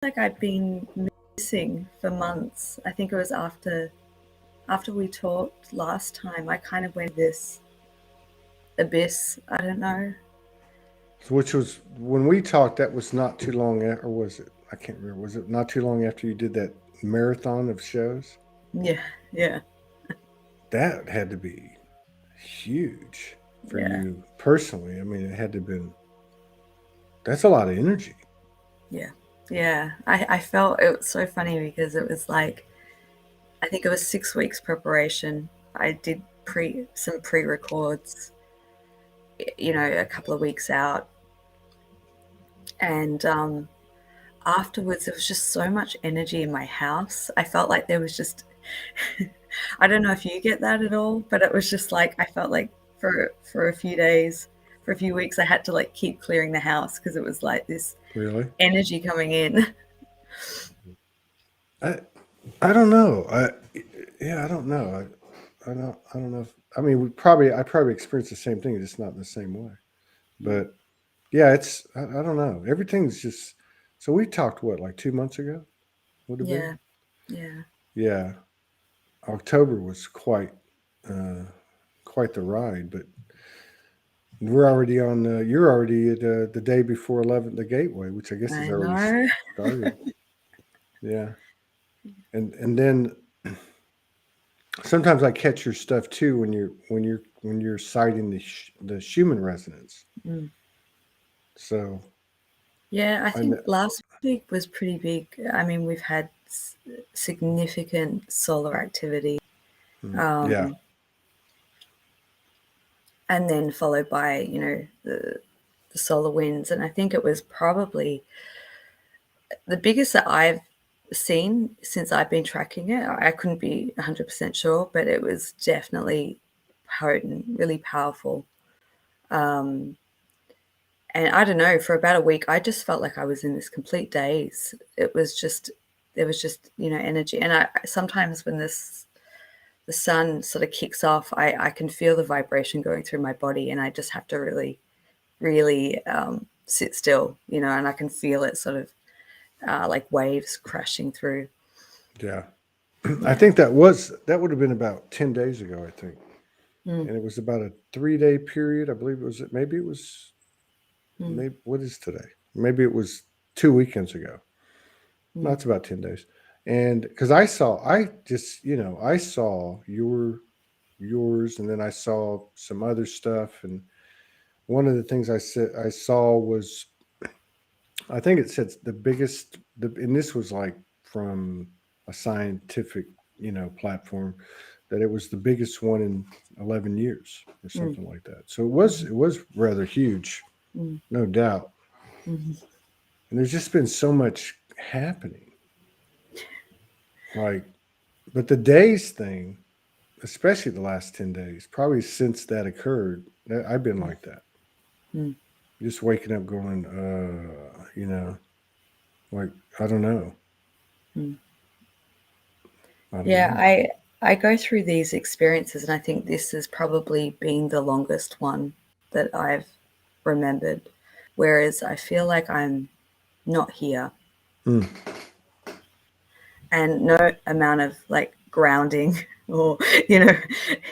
like I'd been missing for months. I think it was after we talked last time. I kind of went this abyss. I don't know. Which was when we talked. That was not too long, or was it? I can't remember. Was it not too long after you did that marathon of shows? Yeah, yeah, That had to be huge for yeah, you personally. I mean, it had to have been. That's a lot of energy. yeah, yeah. I felt it was so funny because it was like I think it was 6 weeks preparation. I did some pre-records, a couple of weeks out, and afterwards there was just so much energy in my house. I felt like there was just I don't know if you get that at all, but it was just like I felt like for a few days, for a few weeks, I had to like keep clearing the house because it was like this Really? energy coming in. I I don't know. I don't know. I don't know. I mean, I probably experienced the same thing, just not in the same way. But yeah, I don't know. Everything's just. So we talked what, like 2 months ago? Would have been. Yeah, yeah, Yeah, October was uh, quite the ride. But we're already on. You're already at the day before 11th, the Gateway, which I guess is I already know. started. Yeah, and then sometimes I catch your stuff too when you're citing the Schumann resonance. Mm. So Yeah, I I know, think last week was pretty big. I mean, we've had significant solar activity, yeah, um, and then followed by the solar winds, and I think it was probably the biggest that I've seen since I've been tracking it. I couldn't be 100% sure, but it was definitely potent, really powerful. Um, and I don't know, for about a week, I just felt like I was in this complete daze. There was just, energy. And I sometimes when the sun sort of kicks off, I can feel the vibration going through my body, and I just have to really, really sit still, and I can feel it sort of like waves crashing through. yeah. I Yeah. think that would have been about 10 days ago. I think, Mm, and it was about a 3 day period. I believe it was. mm, Maybe what is today? Maybe it was 2 weekends ago. No, mm, it's about 10 days. And because I saw yours, and then I saw some other stuff, and one of the things I saw was, I think it said and this was like from a scientific, platform, that it was the biggest one in 11 years or mm, something like that. So mm, it was rather huge, mm, no doubt. mm. And there's just been so much happening. Like, but the days thing, especially the last 10 days, probably since that occurred, I've been like that. Mm. Just waking up going, like, I don't know. Mm. I don't Yeah, know. I go through these experiences, and I think this has probably been the longest one that I've remembered. Whereas I feel like I'm not here, Mm, and no amount of like grounding or you know,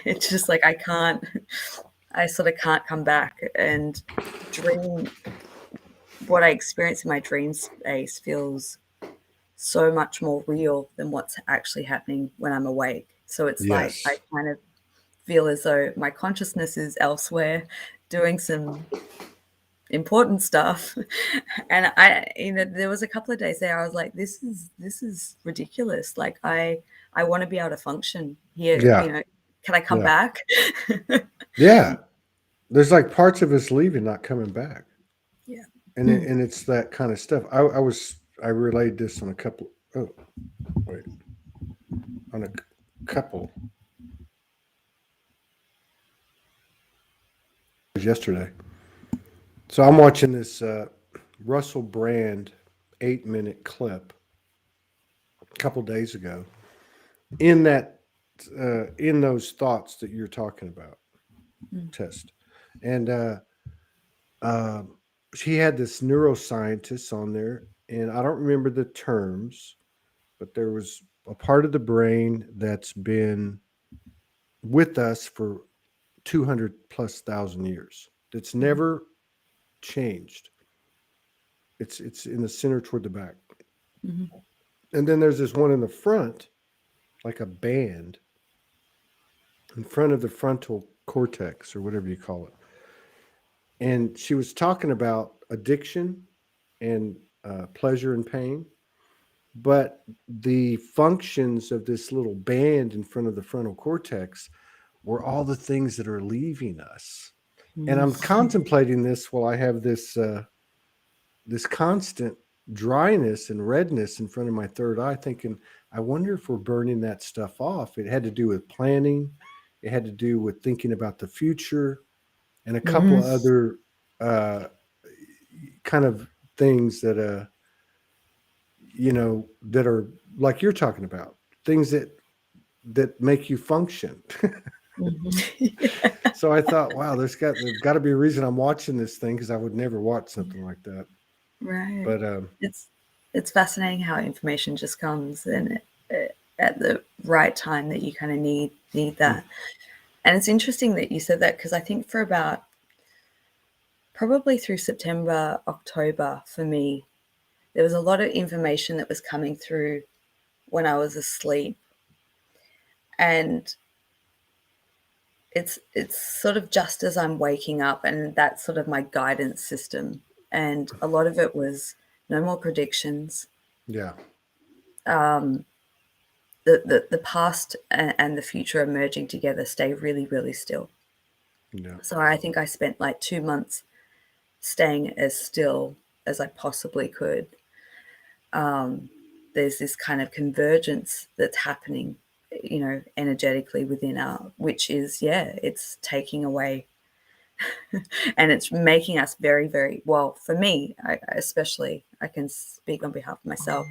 it's just like I sort of can't come back and dream. What I experience in my dream space feels so much more real than what's actually happening when I'm awake. So it's like I yes. kind of feel as though my consciousness is elsewhere doing some important stuff. And there was a couple of days there I was like, this is ridiculous. Like I want to be able to function here, Yeah. can I come Yeah. back? Yeah. There's like parts of us leaving, not coming back. Yeah. And it's that kind of stuff. I relayed this on a couple, oh, wait, on a couple yesterday. So I'm watching this Russell Brand 8-minute clip a couple days ago, in that in those thoughts that you're talking about, Mm, test. And uh, she had this neuroscientist on there, and I don't remember the terms, but there was a part of the brain that's been with us for 200 plus thousand years. It's Mhm. never changed. It's in the center toward the back. Mhm. And then there's this one in the front, like a band in front of the frontal cortex or whatever you call it. And she was talking about addiction and pleasure and pain, but the functions of this little band in front of the frontal cortex were all the things that are leaving us. And I'm Mhm. contemplating this while I have this constant dryness and redness in front of my third eye, thinking, I wonder if we're burning that stuff off. It had to do with planning, it had to do with thinking about the future, and a couple Mhm. of other uh, kind of things that that are like you're talking about, things that make you function. Mhm. So I thought, wow, there's got to be a reason I'm watching this thing, because I would never watch something like that. Right. But It's it's fascinating how information just comes and at the right time that you kind of need that. And it's interesting that you said that because I think for about probably through September, October for me, there was a lot of information that was coming through when I was asleep. And it's sort of just as I'm waking up, and that's sort of my guidance system. And a lot of it was no more predictions. yeah, Um, the past and the future are merging together. Stay really, really still. yeah, So I think I spent like 2 months staying as still as I possibly could. Um, there's this kind of convergence that's happening, energetically within our, which is, yeah, it's taking away and it's making us very, very well. For me, especially, I can speak on behalf of myself,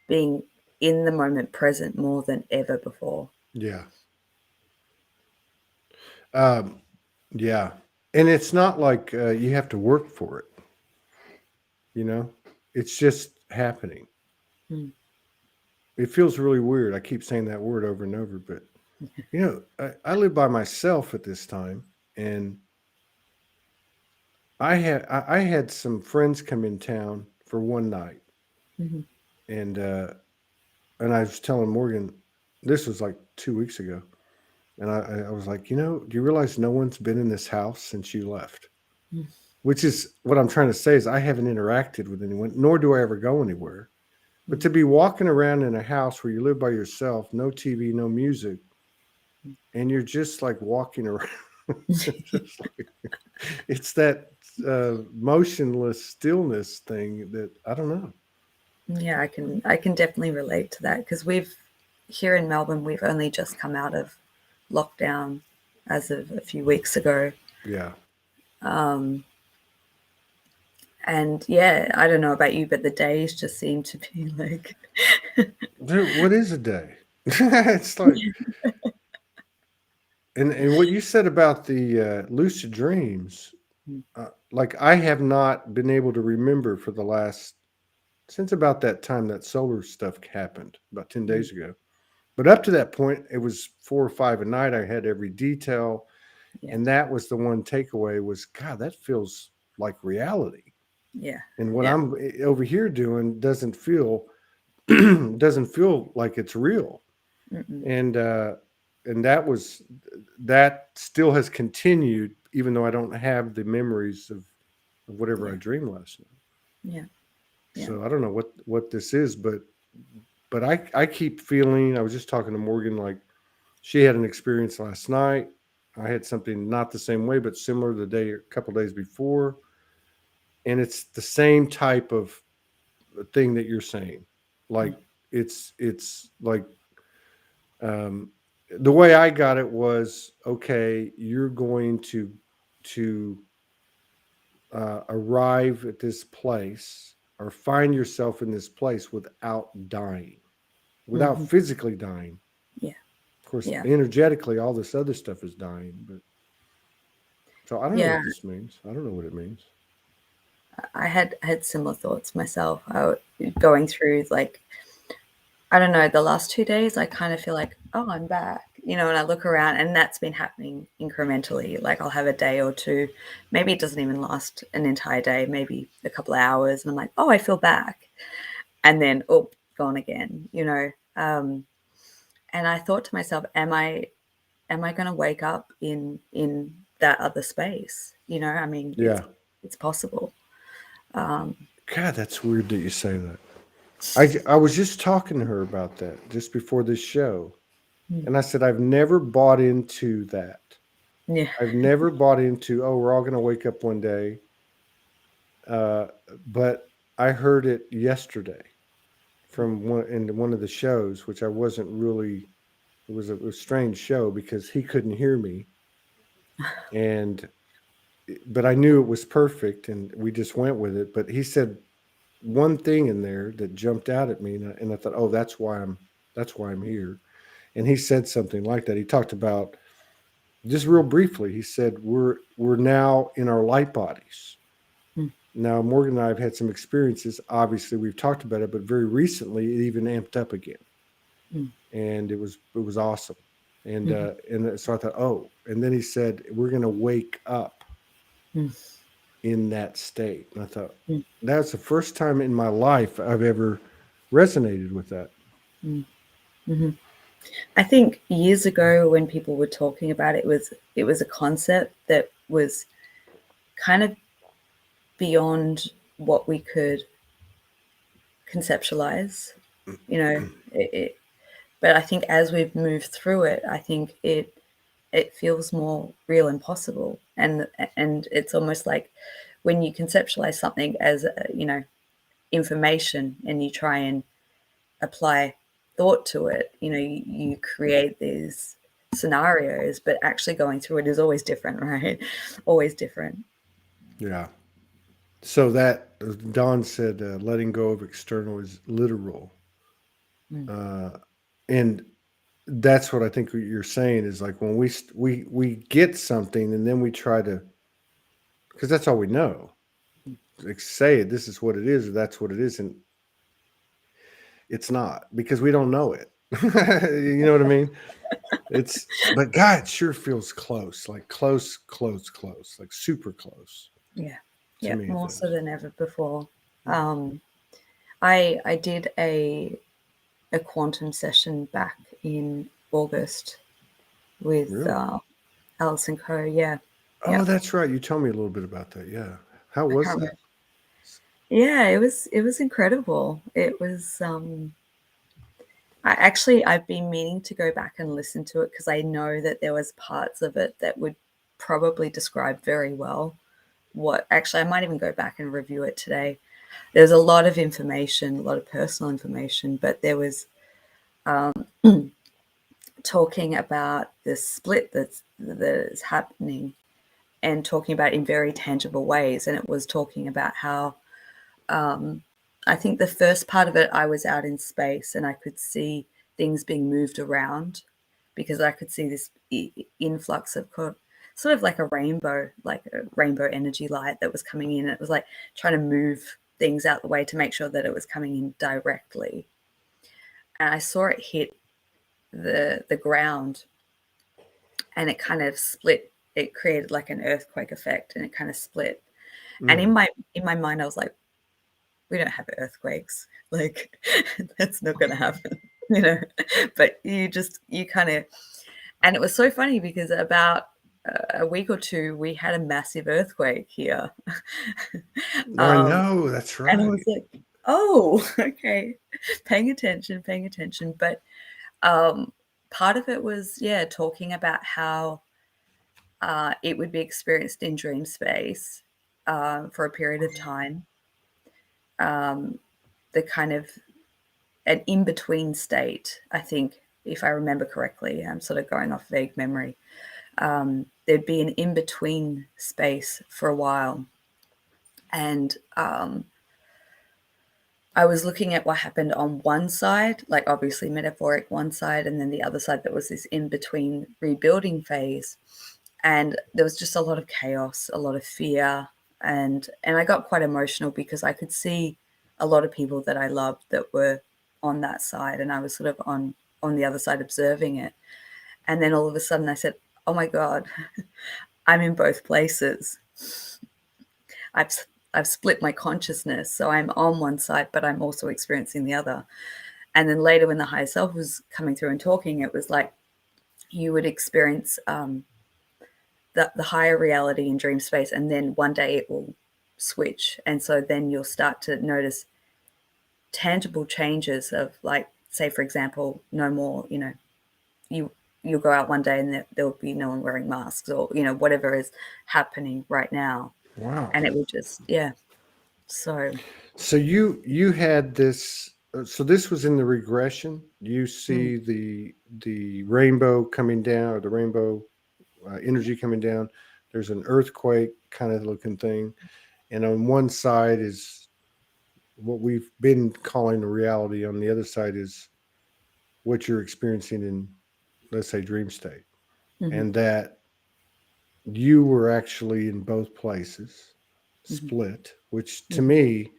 being in the moment present more than ever before. yeah. Um, yeah. And it's not like you have to work for it, you know? It's just happening. Mm. It feels really weird. I keep saying that word over and over, but I live by myself at this time, and I had some friends come in town for one night, Hmm. and I was telling Morgan, this was like 2 weeks ago, and I was like, do you realize no one's been in this house since you left? Which is what I'm trying to say is I haven't interacted with anyone, nor do I ever go anywhere. But to be walking around in a house where you live by yourself, no TV, no music, and you're just like walking around, just like, it's that motionless stillness thing that I don't know. Yeah, I can definitely relate to that because we've here in Melbourne we've only just come out of lockdown as of a few weeks ago. Yeah. Um, and yeah, I don't know about you, but the days just seem to be like, Dude, what is a day? It's like, and what you said about the lucid dreams, like I have not been able to remember for the last since about that time that solar stuff happened about 10 days ago. But up to that point, it was 4 or 5 a night. I had every detail. yeah, And that was the one takeaway was, God, that feels like reality. yeah, And what yeah, I'm over here doing doesn't feel like it's real. mm-mm, And that still has continued, even though I don't have the memories of whatever I yeah, dreamed last night. yeah, yeah, So I don't know what this is, but I keep feeling. I was just talking to Morgan, like she had an experience last night. I had something not the same way, but similar the day a couple days before, and it's the same type of thing that you're saying. Like it's like um, the way I got it was okay. You're going to arrive at this place or find yourself in this place without dying, mm-hmm, without physically dying. yeah, Of course, yeah, energetically, all this other stuff is dying. But so I don't know yeah. what this means. I don't know what it means. I had similar thoughts myself. Going through, like, I don't know, the last 2 days, I kind of feel like, oh, I'm back, and I look around, and that's been happening incrementally. Like, I'll have a day or two, maybe it doesn't even last an entire day, maybe a couple of hours, and I'm like, oh, I feel back, and then, oh, gone again. And I thought to myself, am I going to wake up in that other space? I mean, it's Yeah. it's possible. God, that's weird that you say that. I was just talking to her about that just before this show. Mm. And I said, I've never bought into that. Yeah. I've never bought into, oh, we're all going to wake up one day. Uh, but I heard it yesterday from one of the shows, which I wasn't really. It was a strange show because he couldn't hear me, and but I knew it was perfect, and we just went with it. But he said one thing in there that jumped out at me, and I thought, oh, that's why I'm here. And he said something like that. He talked about, just real briefly, he said we're now in our light bodies. Mm. Now, Morgan and I have had some experiences. Obviously, we've talked about it, but very recently, it even amped up again, Mm. and it was awesome. And Mhm. and so I thought, oh, and then he said we're going to wake up Mm. in that state, and I thought Mm. that's the first time in my life I've ever resonated with that. Mm. Mhm. I think years ago, when people were talking about it, it was a concept that was kind of beyond what we could conceptualize. But I think as we've moved through it, I think it feels more real and possible. And it's almost like when you conceptualize something as information, and you try and apply thought to it, you create these scenarios, but actually going through it is always different, right? Always different. Yeah. So that Don said, letting go of external is literal, Mm. uh, and that's what I think what you're saying is like when we get something and then we try to, because that's all we know. Like say it, this is what it is, or that's what it is, and it's not because we don't know it. You know what I mean? It's but God, it sure feels close, like close, close, close, like super close Yeah. to Yeah, me. It more so does. than ever before. I did a quantum session back in August with Really? Alice and Co. Yeah. Oh, Yeah. that's right. You told me a little bit about that. Yeah. How I was can't that? remember. Yeah, it was incredible. It was I've been meaning to go back and listen to it, because I know that there was parts of it that would probably describe very well what, actually, I might even go back and review it today. There's a lot of information, a lot of personal information, but there was talking about the split that is happening, and talking about it in very tangible ways. And it was talking about how I think the first part of it, I was out in space and I could see things being moved around, because I could see this influx of sort of like a rainbow energy light that was coming in. It was like trying to move things out the way to make sure that it was coming in directly. And I saw it hit the ground, and it kind of split. It created like an earthquake effect, and it kind of split. And in Mm. my mind, I was like, we don't have earthquakes. Like, that's not going to happen, you know. But you kind of, and it was so funny because about a week or two, we had a massive earthquake here. I um, know. That's and I right. was like, oh, okay, paying attention, paying attention. But um, part of it was, yeah, talking about how it would be experienced in dream space for a period of time. The kind of an in-between state, I think, if I remember correctly. I'm sort of going off vague memory. There'd be an in-between space for a while. And I was looking at what happened on one side, like obviously metaphoric one side, and then the other side that was this in-between rebuilding phase. And there was just a lot of chaos, a lot of fear, and I got quite emotional because I could see a lot of people that I loved that were on that side, and I was sort of on the other side observing it. And then all of a sudden I said, oh my God, I'm in both places. I've I've split my consciousness, so I'm on one side, but I'm also experiencing the other. And then later, when the higher self was coming through and talking, it was like you would experience the higher reality in dream space, and then one day it will switch, and so then you'll start to notice tangible changes of, like, say for example, no more, you'll go out one day and there will be no one wearing masks, or whatever is happening right now, Wow. and it will just, yeah. So So you had this. So this was in the regression. You mm, see the rainbow coming down, or the rainbow energy coming down. There's an earthquake kind of looking thing, and on one side is what we've been calling the reality. On the other side is what you're experiencing in, let's say, dream state, mhm, and that you were actually in both places, mhm, split. Which to mhm, me,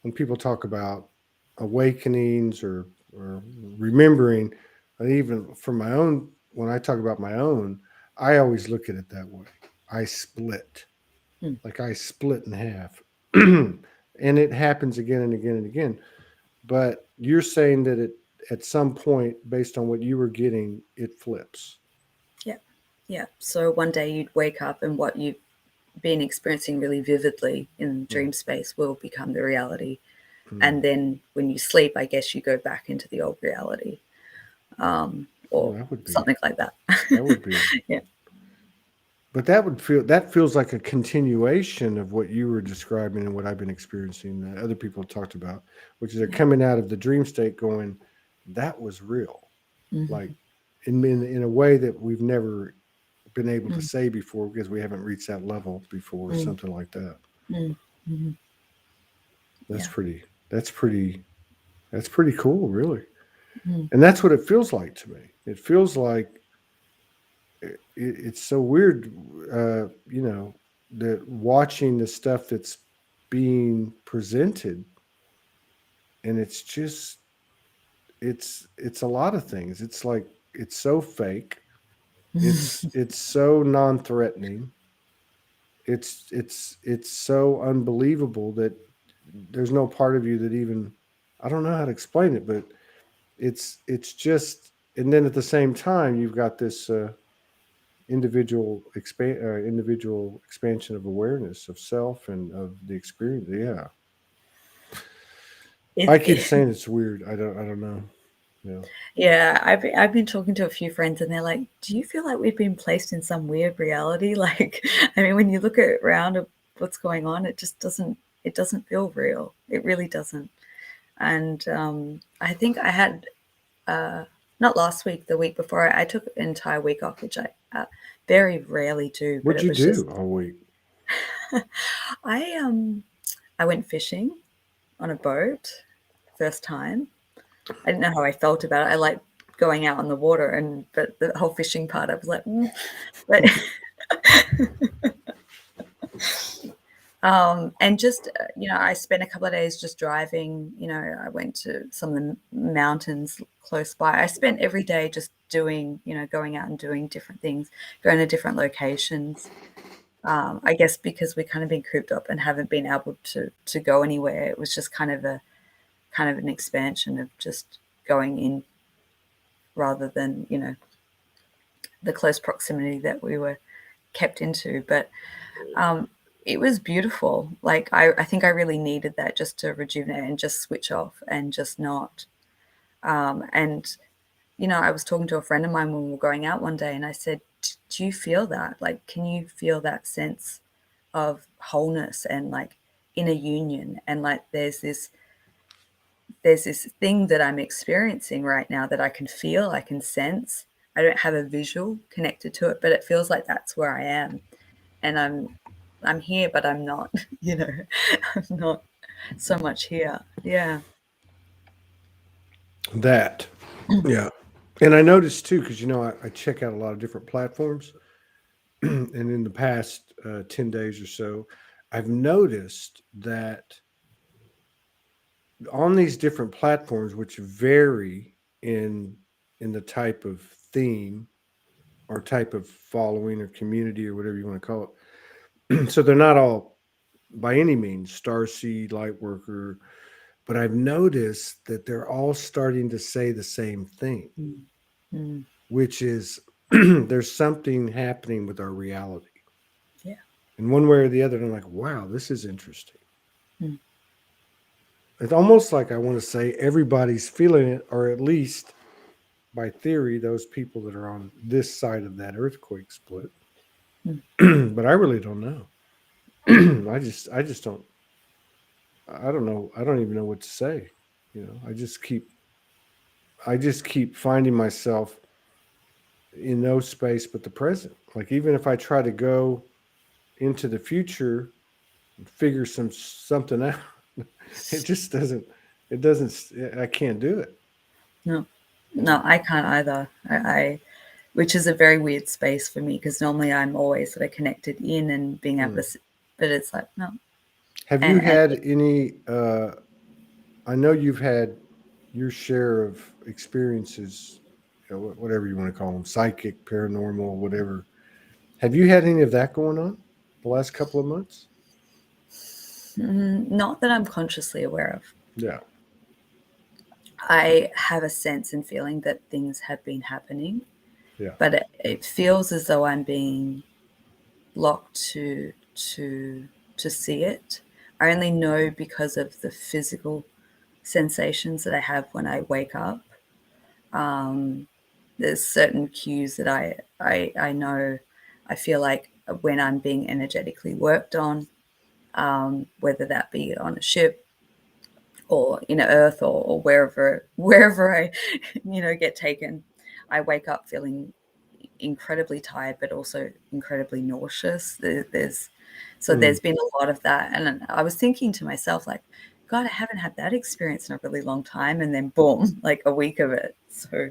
when people talk about awakenings or remembering, and even for my own, when I talk about my own, I always look at it that way. I split, mm. like I split in half. And it happens again and again and again. But you're saying that it, at some point, based on what you were getting, it flips. Yeah, yeah. So one day you'd wake up and what you've been experiencing really vividly in Mm, dream space will become the reality. mm. And then when you sleep, I guess you go back into the old reality, Oh, or that would be, something like that. that would be. Yeah. But that would feel, that feels like a continuation of what you were describing and what I've been experiencing that other people talked about, which is they're Yeah. coming out of the dream state going, that was real. Like Mm-hmm. in a way that we've never been able to Mm, say before because we haven't reached that level before, or mm, something like that. mm, mm. That's Yeah. pretty, that's pretty, that's pretty cool, really. Mm, And that's what it feels like to me. It feels like it's so weird, that watching the stuff that's being presented, and it's just, it's a lot of things. It's like, it's so fake. It's so non-threatening. It's so unbelievable that there's no part of you that even, I don't know how to explain it, but it's just, and then at the same time you've got this individual expansion of awareness of self and of the experience. Yeah, I keep it, saying it's weird. I don't know. Yeah. yeah, I've been talking to a few friends, and they're like, "Do you feel like we've been placed in some weird reality?" Like, I mean, when you look around at what's going on, it just doesn't. It doesn't feel real. It really doesn't. And I think I had, uh, not last week, the week before, I took an entire week off, which I very rarely do. But What'd it you was just do all week? I I went fishing on a boat, first time. I didn't know how I felt about it. I like going out on the water, but the whole fishing part, I was like, but and just I spent a couple of days just driving. I went to some of the mountains close by. I spent every day just doing, going out and doing different things, going to different locations. I guess because we kind of been cooped up and haven't been able to go anywhere. It was just kind of an expansion of just going in rather than the close proximity that we were kept into. But um, it was beautiful. Like I think I really needed that just to rejuvenate and just switch off and just not. And I was talking to a friend of mine when we were going out one day, and I said, "Do you feel that? Like, can you feel that sense of wholeness and like inner union? And like, there's this thing that I'm experiencing right now that I can feel, I can sense. I don't have a visual connected to it, but it feels like that's where I am. And I'm here, but I'm not, I'm not so much here. Yeah. That, yeah. And I noticed too, because I check out a lot of different platforms, and in the past 10 days or so, I've noticed that on these different platforms, which vary in the type of theme or type of following or community or whatever you want to call it. So they're not all by any means starseed, light worker, but I've noticed that they're all starting to say the same thing, Mm. Mm. which is there's something happening with our reality Yeah. in one way or the other. And I'm like, wow, this is interesting. Mm. It's almost like I want to say everybody's feeling it, or at least by theory, those people that are on this side of that earthquake split. Mm. But I really don't know. I just don't. I don't know. I don't even know what to say. You know, I just keep finding myself in no space but the present. Like even if I try to go into the future and figure something out, it just doesn't. It doesn't. I can't do it. No, You no, know. I can't either. Which is a very weird space for me because normally I'm always sort of connected in and being able Hmm. to, but it's like, no. Have you And had any? I know you've had your share of experiences, you know, whatever you want to call them, psychic, paranormal, whatever. Have you had any of that going on the last couple of months? not that I'm consciously aware of. Yeah, I have a sense and feeling that things have been happening, yeah. but it feels as though I'm being blocked to see it. I only know because of the physical sensations that I have when I wake up. Um, there's certain cues that I know. I feel like when I'm being energetically worked on, whether that be on a ship or in Earth or wherever I get taken, I wake up feeling incredibly tired, but also incredibly nauseous. Mm, There's been a lot of that, and I was thinking to myself like, God, I haven't had that experience in a really long time, and then boom, like a week of it. So,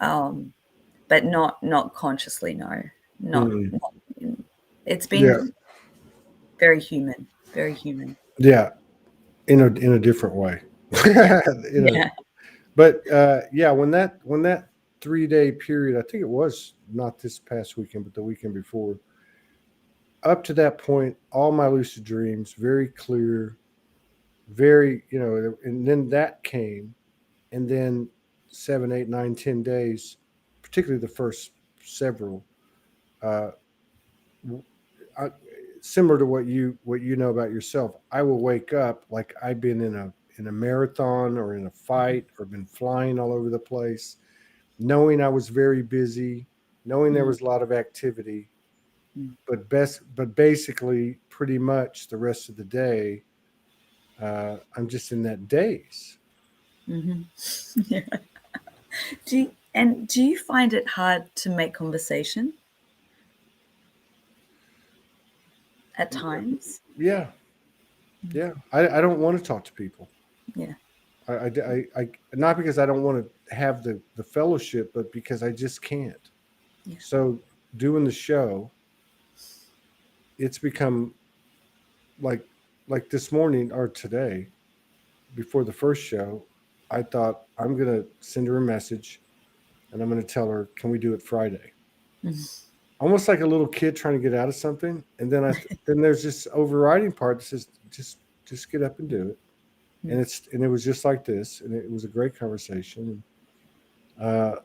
but not consciously, no, mm. not it's Yeah, been very human, very human. yeah. In a different way. Yeah, in a, yeah. but yeah, when that 3 day period, I think it was not this past weekend, but the weekend before. Up to that point, all my lucid dreams very clear, very and then that came, and then 7, 8, 9, 10 days, particularly the first several, uh, I, similar to what you know about yourself. I will wake up like I've been in a marathon or in a fight or been flying all over the place, knowing I was very busy, knowing there Mm, was a lot of activity, mm, but basically pretty much the rest of the day, I'm just in that daze. mm-hmm. Yeah. Do you find it hard to make conversation at times? Yeah, yeah. I don't want to talk to people. Yeah. Not because I don't want to have the fellowship, but because I just can't. Yeah. So doing the show, it's become like this morning or today before the first show, I thought I'm gonna send her a message and I'm gonna tell her, can we do it Friday? Mhm. Almost like a little kid trying to get out of something, and then there's this overriding part that says just get up and do it. Mm, And it was just like this, and it was a great conversation. Uh,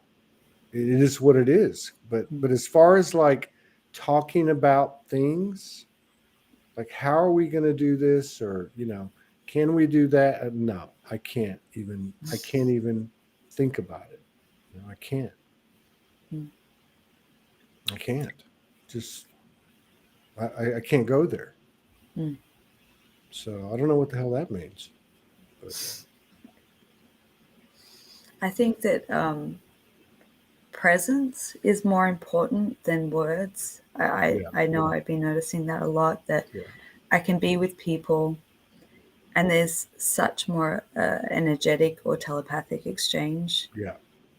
it is what it is. mm, But as far as like talking about things, like how are we going to do this, or can we do that? No, I can't even. I can't even think about it. I can't. mm, I can't. Just I can't go there. mm. So I don't know what the hell that means. But I think that presence is more important than words. yeah, I know I've been noticing that a lot, that yeah, I can be with people and there's such more energetic or telepathic exchange yeah,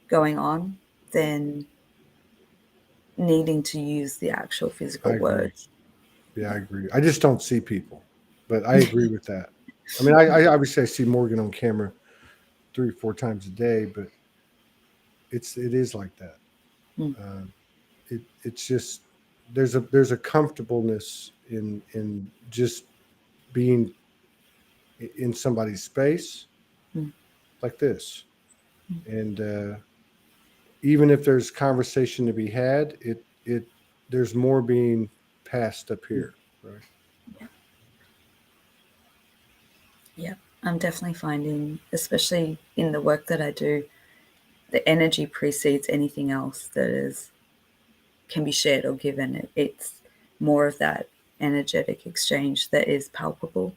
going on than needing to use the actual I physical agree. words. Yeah, I agree. I just don't see people, but I agree with that. I mean, I obviously I see Morgan on camera 3 or 4 times a day, but it is like that. Mm, Uh, it's just there's a comfortableness in just being in somebody's space mm, like this, and even if there's conversation to be had, it there's more being passed up mm. here, right? Yeah, yeah. I'm definitely finding, especially in the work that I do, the energy precedes anything else that is can be shared or given. It's more of that energetic exchange that is palpable.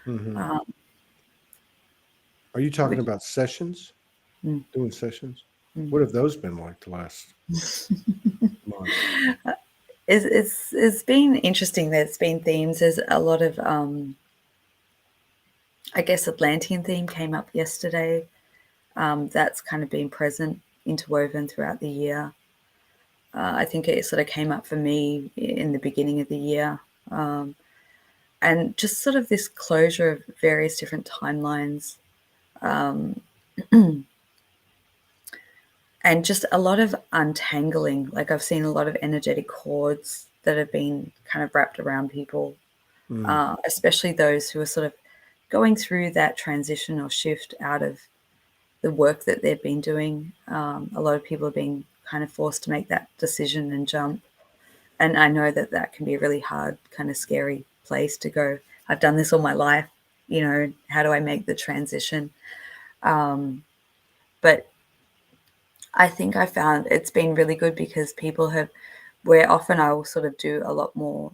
Hmm. Um, Are you talking which, about sessions? mm, Doing sessions? mm. What have those been like the last month? It's been interesting. There's been themes. There's a lot of I guess Atlantean theme came up yesterday. That's kind of been present, interwoven throughout the year. I think it sort of came up for me in the beginning of the year. Um, and just sort of this closure of various different timelines, um, and just a lot of untangling. Like I've seen a lot of energetic cords that have been kind of wrapped around people, Mm, especially those who are sort of going through that transition or shift out of the work that they've been doing. A lot of people are being kind of forced to make that decision and jump. And I know that that can be a really hard, kind of scary place to go. I've done this all my life. How do I make the transition? Um, but I think I found it's been really good because people have, where often I will sort of do a lot more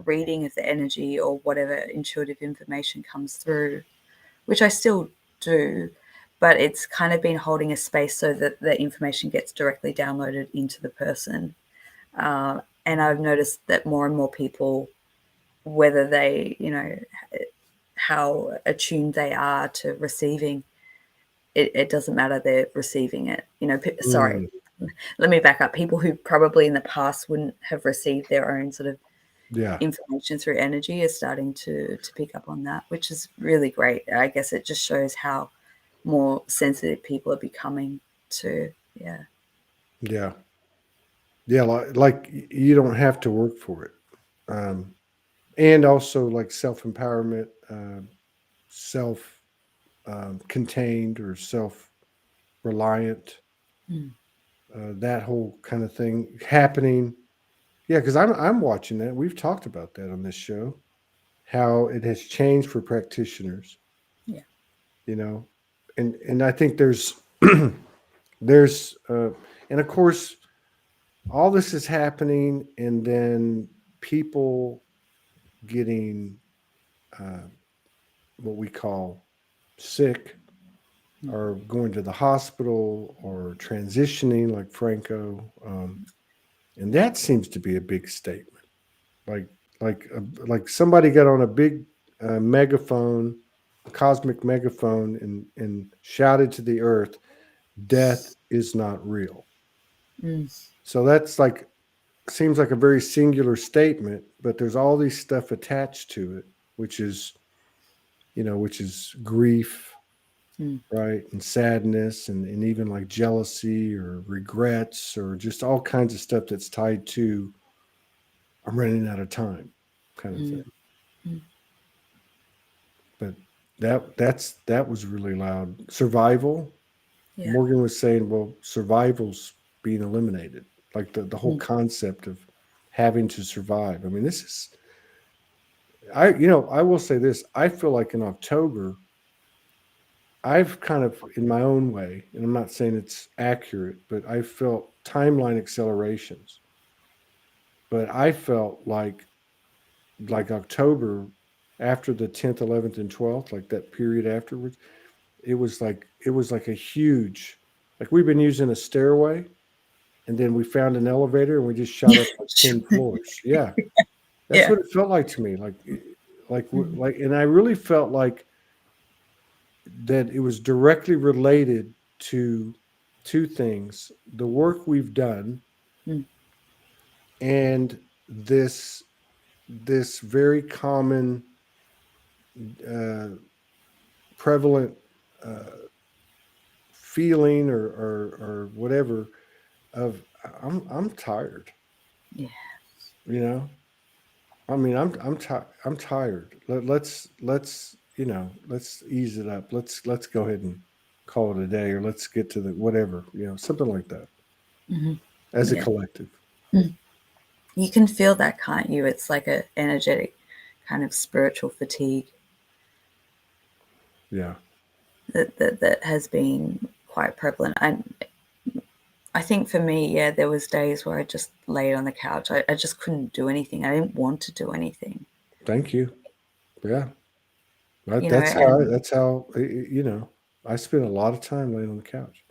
reading of the energy or whatever intuitive information comes through, which I still do, but it's kind of been holding a space so that the information gets directly downloaded into the person. And I've noticed that more and more people, whether they, how attuned they are to receiving, it doesn't matter, they're receiving it. Sorry, mm, let me back up. People who probably in the past wouldn't have received their own sort of yeah, information through energy are starting to pick up on that, which is really great. I guess it just shows how more sensitive people are becoming to, yeah. yeah, yeah. Like you don't have to work for it, and also like self empowerment, self contained or self reliant. Mm, That whole kind of thing happening. Yeah, because I'm watching that. We've talked about that on this show. How it has changed for practitioners, yeah. you know, and I think there's and of course all this is happening, and then people getting uh, what we call sick Mm, or going to the hospital or transitioning like Franco, and that seems to be a big statement. Like like somebody got on a big megaphone, a cosmic megaphone, and shouted to the earth, "Death is not real." mm, So that's like seems like a very singular statement, but there's all these stuff attached to it, which is which is grief, mm, right, and sadness, and even like jealousy or regrets or just all kinds of stuff that's tied to I'm running out of time, kind of mm, thing. mm. But that was really loud. Survival. Yeah. Morgan was saying, well, survival's being eliminated, like the whole Mm, concept of having to survive. I mean, this is I will say this. I feel like in October, I've kind of in my own way, and I'm not saying it's accurate, but I felt timeline accelerations. But I felt like October after the 10th, 11th, and 12th, like that period afterwards, it was like a huge, like we've been using a stairway, and then we found an elevator and we just shot up like 10 floors. Yeah. That's yeah. what it felt like to me. Mm, And I really felt like that it was directly related to two things: the work we've done mm, and this this very common, uh, prevalent feeling or whatever of I'm tired. Yeah. You know, I mean, I'm tired. Let's let's ease it up. Let's go ahead and call it a day, or let's get to the whatever, something like that, Hmm. as a Yeah. collective. Mm. You can feel that, can't you? It's like a energetic kind of spiritual fatigue Yeah. that has been quite prevalent. And I think for me, yeah, there was days where I just laid on the couch. I just couldn't do anything. I didn't want to do anything, Thank you. Yeah. you know, That's how. and That's how. I spend a lot of time laying on the couch.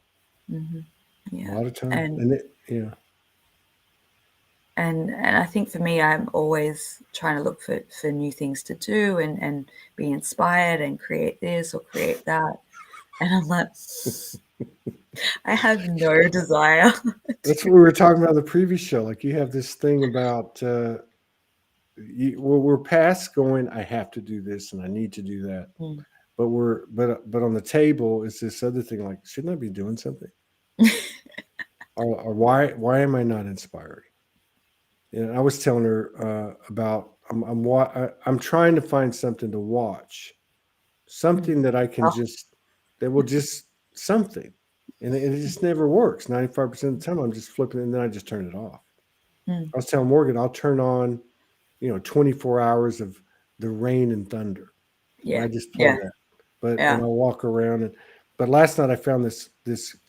mhm, A yeah. lot of time, And and yeah. and I think for me, I'm always trying to look for new things to do and be inspired and create this or create that. And I'm like, I have no desire That's to. what we were talking about in the previous show. Like you have this thing about we're past going. I have to do this and I need to do that. Mm. But but on the table is this other thing. Like, shouldn't I be doing something? Or why am I not inspired? And I was telling her about I'm trying to find something to watch, Mm. something that I can Oh, just that will just something, and it just never works. 95% of the time, I'm just flipping, and then I just turn it off. mm. I was telling Morgan, I'll turn on, 24 hours of the rain and thunder, and Yeah, I just play yeah, that. And yeah. I'll walk around but last night I found this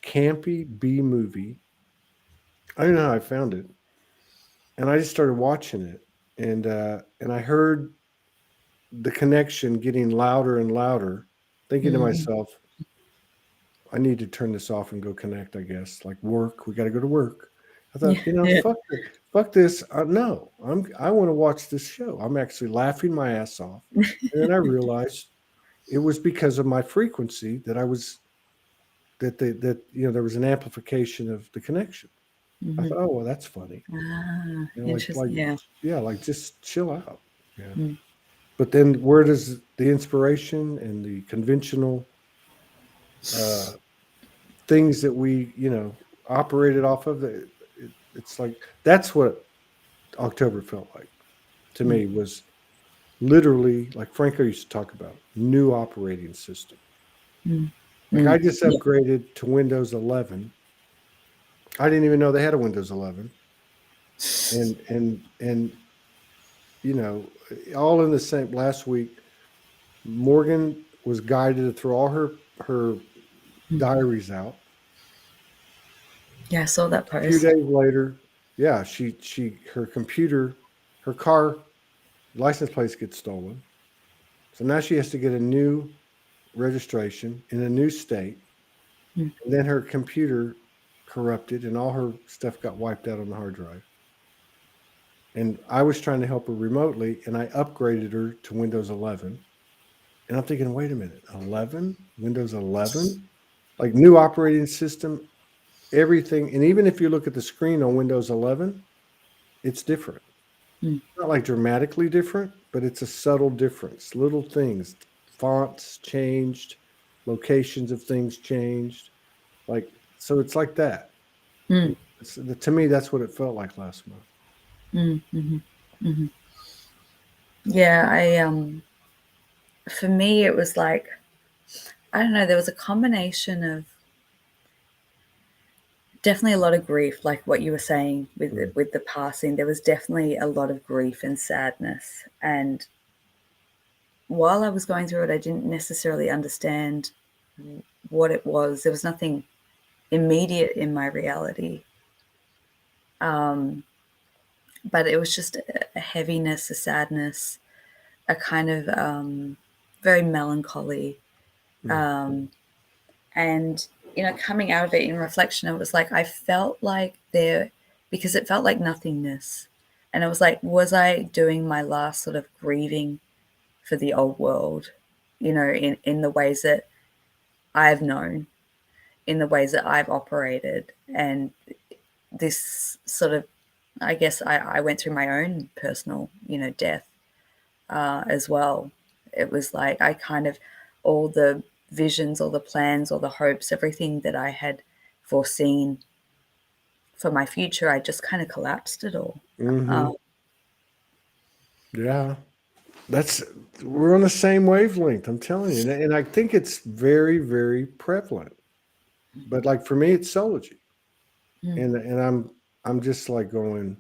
campy B movie. I don't know how I found it, and I just started watching it, and I heard the connection getting louder and louder, thinking to Mhm. myself, I need to turn this off and go connect, I guess. Like work, we got to go to work. I thought, Yeah, yeah. fuck this. No, I want to watch this show. I'm actually laughing my ass off. And then I realized it was because of my frequency that I was there was an amplification of the connection. I Mhm. thought, oh well, that's funny. Ah, Like interesting. Yeah. yeah, like just chill out. Yeah. Mm. But then where does the inspiration and the conventional uh, things that we operated off of it's like that's what October felt like to Mm. me, was literally like Franco used to talk about, new operating system. Mm. Like I Mm. just Yeah. upgraded to Windows 11. I didn't even know they had a Windows 11, and you know all in the same. Last week Morgan was guided to throw all her Mm. diaries out. Yeah, I saw that A few post. days later, yeah, her computer, her car license plates get stolen. So now she has to get a new registration in a new state. Mm. And then her computer corrupted and all her stuff got wiped out on the hard drive. And I was trying to help her remotely and I upgraded her to Windows 11. And I'm thinking, wait a minute, 11? Windows 11? Like new operating system, everything. And even if you look at the screen on Windows 11, it's different. Mm. Not like dramatically different, but it's a subtle difference. Little things, fonts changed, locations of things changed. Like, so it's like that. Mm. To me, that's what it felt like last month. Mm. Mhm. Mhm. Yeah, for me it was like, I don't know, there was a combination of definitely a lot of grief, like what you were saying with Mm, with the passing. There was definitely a lot of grief and sadness, and while I was going through it, I didn't necessarily understand what it was. There was nothing immediate in my reality, um, but it was just a heaviness, a sadness, a kind of very melancholy, mm, um, and coming out of it in reflection, it was like I felt like there, because it felt like nothingness, and it was like, was I doing my last sort of grieving for the old world, in the ways that I've known, in the ways that I've operated. And this sort of, I guess I went through my own personal, death as well. It was like I kind of, all the visions, all the plans, all the hopes, everything that I had foreseen for my future, I just kind of collapsed it all. Mm-hmm. Yeah. That's we're on the same wavelength, I'm telling you. And I think it's very, very prevalent. But like for me, it's Soulogy. And I'm just like going,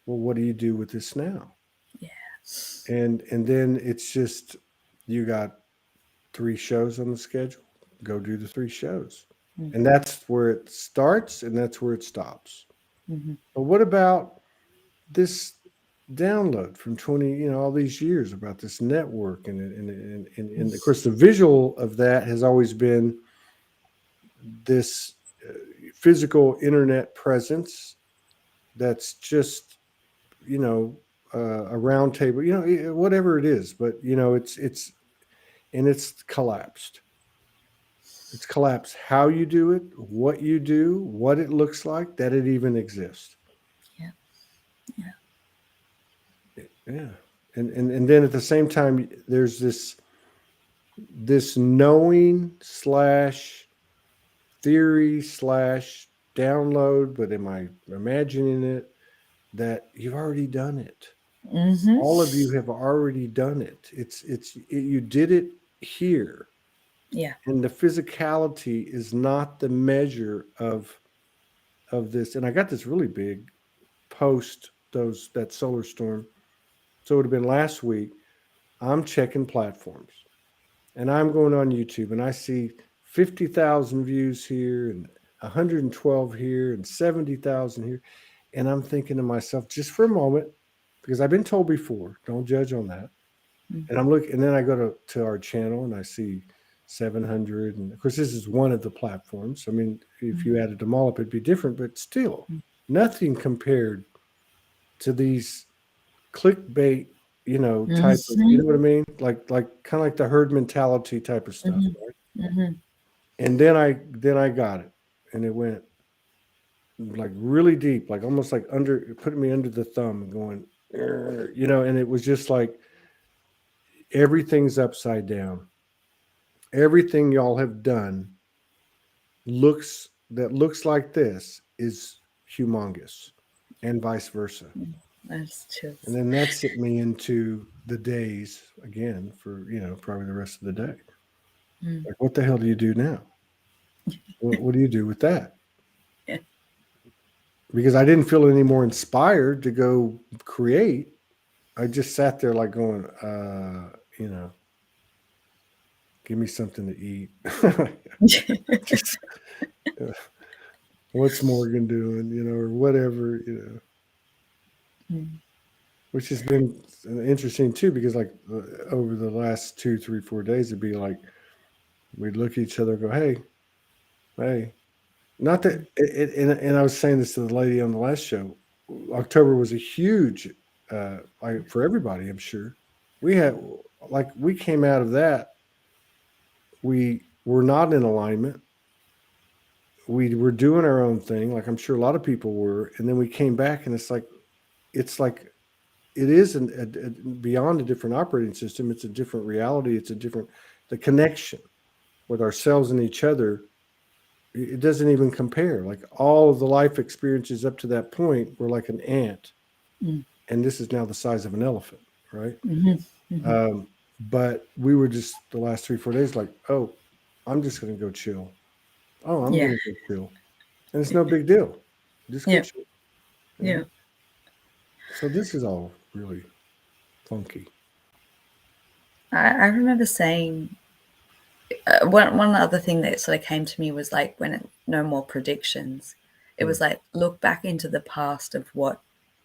well, what do you do with this now? Yeah. And then it's just you got 3 shows on the schedule. Go do the 3 shows. And that's where it starts and that's where it stops. Mm-hmm. But what about this download from 20, all these years about this network and of course the visual of that has always been this physical internet presence that's just a round table, whatever it is, but it's collapsed. It's collapsed how you do it, what you do, what it looks like, that it even exists. Yeah. Yeah. And then at the same time, there's this knowing slash theory slash download, but am I imagining it, that you've already done it. Mm-hmm. All of you have already done it. You did it here. Yeah. And the physicality is not the measure of this. And I got this really big post that solar storm. So it would have been last week. I'm checking platforms and I'm going on YouTube and I see 50,000 views here and 112 here and 70,000 here. And I'm thinking to myself, just for a moment, because I've been told before, don't judge on that. And I'm looking, and then I go to our channel and I see 700. And of course, this is one of the platforms. I mean, if you added them all up, it'd be different, but still nothing compared to these clickbait, type of, you know what I mean? Like kind of like the herd mentality type of stuff, right? Mm-hmm. And then I got it, and it went like really deep, like almost like putting me under the thumb and going, and it was just like everything's upside down. Everything y'all have done looks like this is humongous, and vice versa. That's just. And then that sent me into the days again for, probably the rest of the day. Like, what the hell do you do now? What do you do with that? Yeah. Because I didn't feel any more inspired to go create. I just sat there like going, give me something to eat. Just, what's Morgan doing, or whatever, which has been interesting too, because like over the last 2, 3, 4 days, it'd be like, we'd look at each other and go, hey, not that, and I was saying this to the lady on the last show, October was a huge, for everybody, I'm sure. We came out of that. We were not in alignment. We were doing our own thing, like I'm sure a lot of people were, and then we came back, and it's like it is beyond a different operating system. It's a different reality. It's the connection with ourselves and each other. It doesn't even compare. Like all of the life experiences up to that point were like an ant, and this is now the size of an elephant, right? But we were just the last 3, 4 days like, oh, I'm just going to go chill. Oh, I'm going to go chill. And it's no big deal. Just go chill. Yeah. So this is all really funky. I remember saying one other thing that sort of came to me was like no more predictions. It was like, look back into the past of what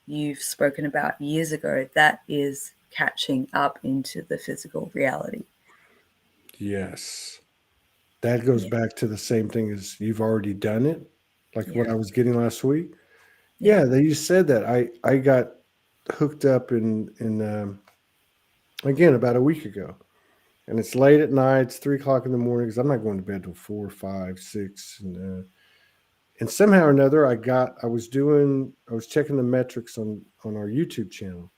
you've spoken about years ago. That is catching up into the physical reality. Yes. That goes back to the same thing as you've already done it, like what I was getting last week. Yeah, you said that. I got hooked up in again about a week ago, and it's late at night. It's 3:00 in the morning because I'm not going to bed till 4, 5, 6, and somehow or another I was checking the metrics on our YouTube channel,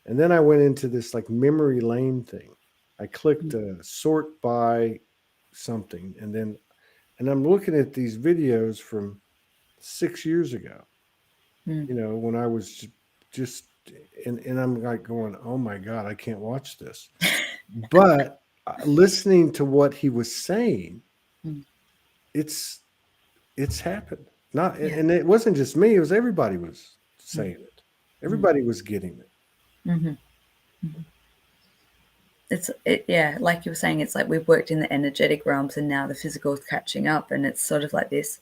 And then I went into this like memory lane thing. I clicked sort by something, and I'm looking at these videos from 6 years ago. Mm. When I was just and I'm like going, oh my God, I can't watch this. But listening to what he was saying, Mm. it's happened. Not Yeah. and it wasn't just me, it was everybody was Mm. saying it. Mm. Everybody was getting it. Mm-hmm. Mm-hmm. Yeah, like you were saying, it's like we've worked in the energetic realms and now the physical is catching up, and it's sort of like this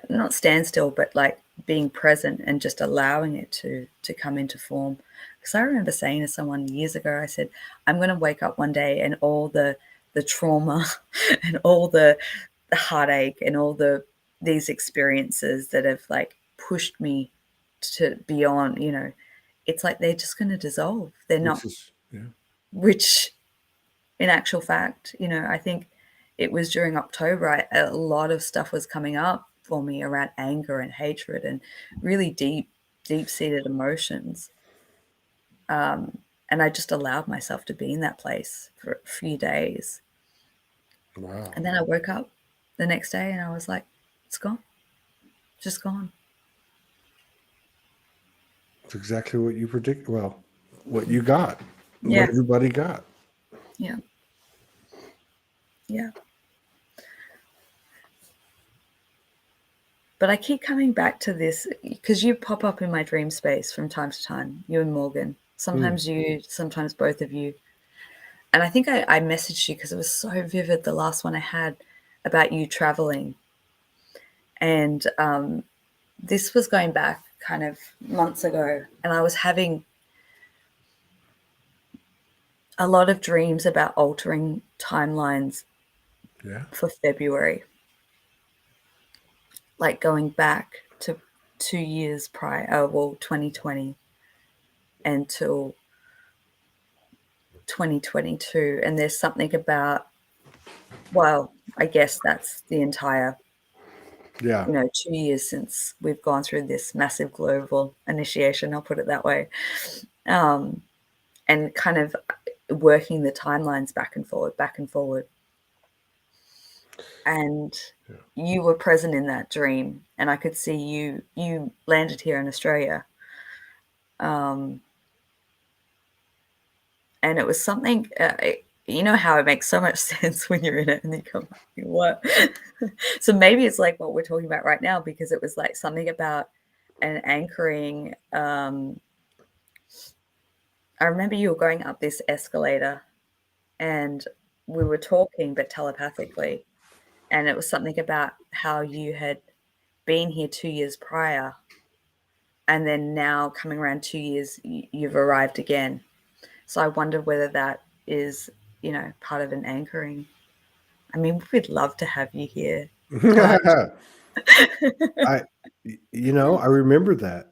not standstill, but like being present and just allowing it to come into form. Because I remember saying to someone years ago, I said, I'm going to wake up one day and all the trauma and all the heartache and all these experiences that have like pushed me to beyond, it's like they're just going to dissolve. They're not, Which is which in actual fact, I think it was during October, a lot of stuff was coming up for me around anger and hatred and really deep-seated emotions. And I just allowed myself to be in that place for a few days. wow. And then I woke up the next day and I was like, it's gone, just gone. It's exactly what you predict. Well, what you got, what Yeah, everybody got. yeah, yeah. But I keep coming back to this because you pop up in my dream space from time to time, you and Morgan. Mm, Sometimes you, sometimes both of you. And I think I messaged you because it was so vivid, the last one I had about you traveling. And this was going back kind of months ago. And I was having a lot of dreams about altering timelines yeah. for February, like going back to 2 years prior, 2020 until 2022. And there's something about, well, I guess that's the entire Yeah. 2 years since we've gone through this massive global initiation, I'll put it that way, and kind of working the timelines back and forward, back and forward. And Yeah. you were present in that dream, and I could see you landed here in Australia. And it was something, you know how it makes so much sense when you're in it and you come, what? So maybe it's like what we're talking about right now, because it was like something about an anchoring. I remember you were going up this escalator and we were talking, but telepathically. And it was something about how you had been here 2 years prior. And then now coming around 2 years, you've arrived again. So I wonder whether that is, part of an anchoring. I mean, we'd love to have you here, Todd. I, I remember that,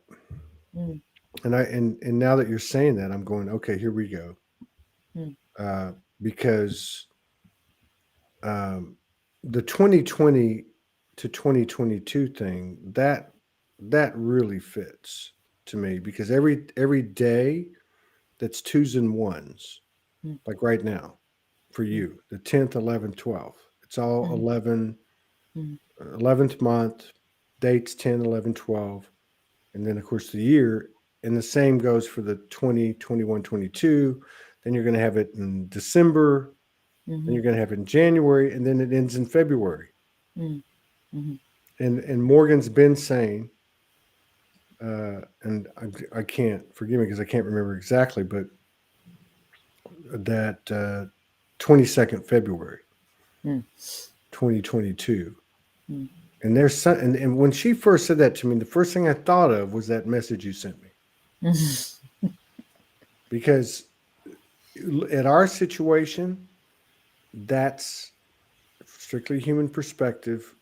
Mm, and now that you're saying that, I'm going, okay, here we go, mm, because the 2020 to 2022 thing that really fits to me, because every day that's twos and ones, mm, like right now for mm, you, the 10th, 11th, 12th, it's all mm, 11th month, dates 10, 11, 12, and then of course the year, and the same goes for the 20, 21, 22. Then you're going to have it in December, then mhm, you're going to have it in January, and then it ends in February. mm, mhm, And Morgan's been saying, and I can't, forgive me because I can't remember exactly, but that 22nd February mm, 2022. mm, And there's some, and when she first said that to me, the first thing I thought of was that message you sent me. mhm, Because at our situation, that's strictly human perspective.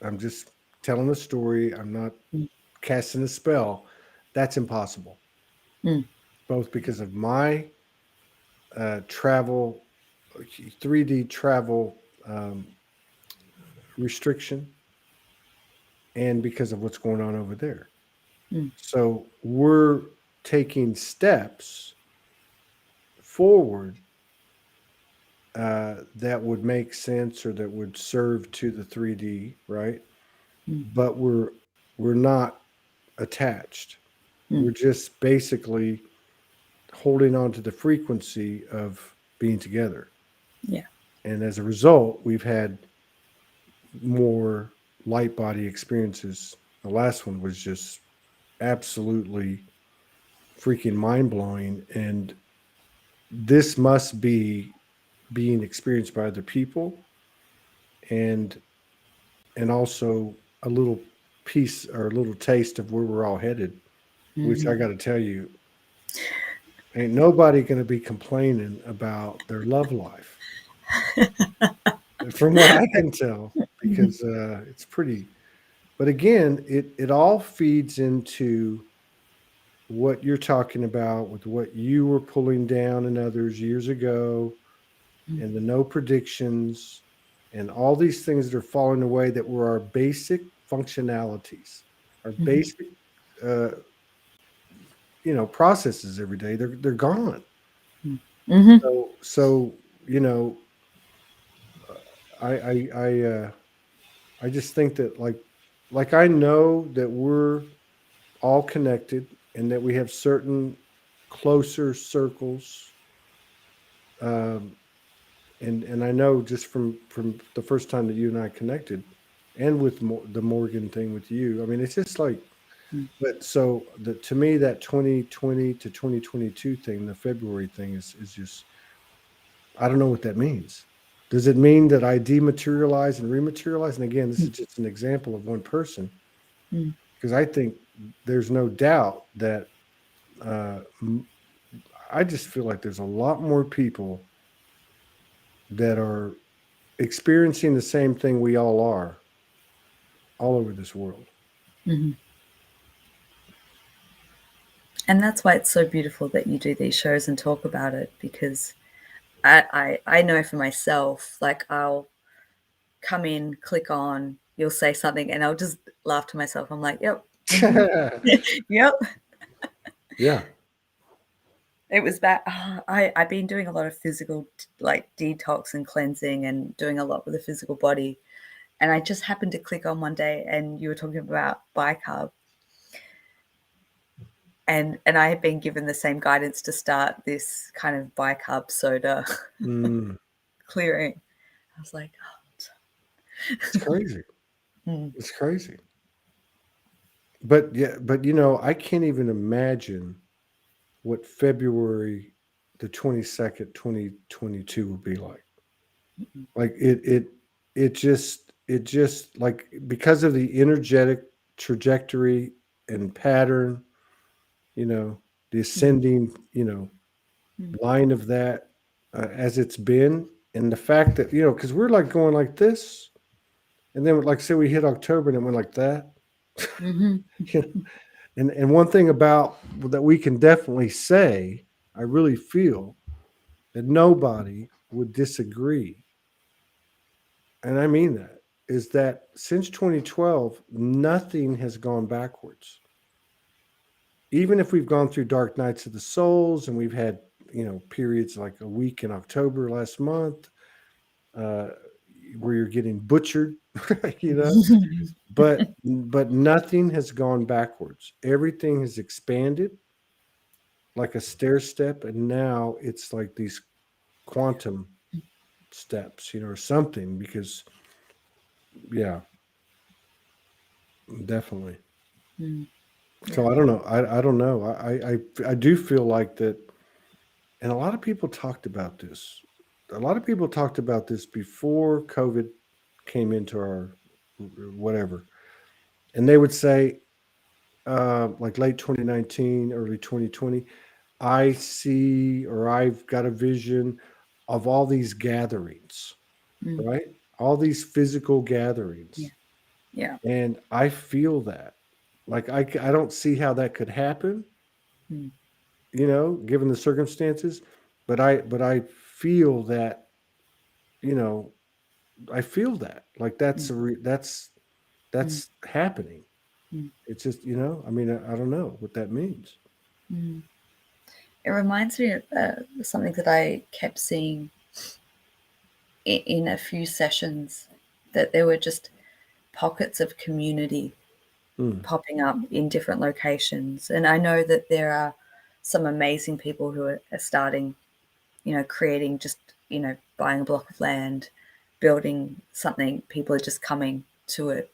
I'm just telling a story. I'm not mm, casting a spell. That's impossible, mm, both because of my travel, 3D travel restriction, and because of what's going on over there. mm, So we're taking steps forward that would make sense or that would serve to the 3D, right? Mm. But we're not attached. We're just basically holding on to the frequency of being together. Yeah. And as a result, we've had more light body experiences. The last one was just absolutely freaking mind blowing. And this must be being experienced by other people, and also a little piece or a little taste of where we're all headed, which I Mm-hmm. got to tell you, ain't nobody going to be complaining about their love life, from what I can tell, because it's pretty. But again, it all feeds into what you're talking about with what you were pulling down in others years ago, and the no predictions, and all these things that are falling away that were our basic functionalities, our Mm-hmm. basic uh, processes every day. They're gone. Mm-hmm. So you know, I I I uh, I just think that like I know that we're all connected and that we have certain closer circles, um, and I know just from the first time that you and I connected, and with the Morgan thing with you. I mean, it's just like, but so to me that 2020 to 2022 thing, the February thing is just, I don't know what that means. Does it mean that I dematerialize and rematerialize? And again, this is just an example of one person, Mm-hmm. because I think there's no doubt that uh, I just feel like there's a lot more people that are experiencing the same thing we all are all over this world. Mm-hmm. And that's why it's so beautiful that you do these shows and talk about it, because I know for myself, like I'll come in, click on, you'll say something, and I'll just laugh to myself. I'm like, yep, mm-hmm. Yep. Yeah. It was bad. I've been doing a lot of physical, like detox and cleansing, and doing a lot with the physical body. And I just happened to click on one day, and you were talking about bicarb, and I had been given the same guidance to start this kind of bicarb soda Mm, clearing. I was like, it's crazy. oh. It's crazy. But yeah, but I can't even imagine what February the 22nd, 2022 would be like. Like it just like, because of the energetic trajectory and pattern, the ascending, line of that, as it's been, and the fact that, because we're like going like this, and then like say we hit October and it went like that. Mm-hmm. You know? And one thing about that we can definitely say, I really feel that nobody would disagree, and I mean that, is that since 2012, nothing has gone backwards. Even if we've gone through dark nights of the souls and we've had, periods like a week in October last month, uh, where you're getting butchered, you know, but nothing has gone backwards. Everything has expanded like a stair step, and now it's like these quantum steps, or something. Because yeah, definitely. So Yeah. I don't know. I don't know. I do feel like that, and a lot of people talked about this. A lot of people talked about this before COVID came into our whatever, and they would say, like late 2019, early 2020, I see, or I've got a vision of all these gatherings, Mm. right? All these physical Yeah. gatherings. Yeah. And I feel that. Like, I don't see how that could happen, Mm. given the circumstances. But I feel that, you know, I feel that. Like Mm. Mm. that's happening. Mm. It's just, I mean, I don't know what that means. Mm. It reminds me of something that I kept seeing in a few sessions, that there were just pockets of community popping up in different locations. And I know that there are some amazing people who are starting, creating just, buying a block of land, building something, people are just coming to it.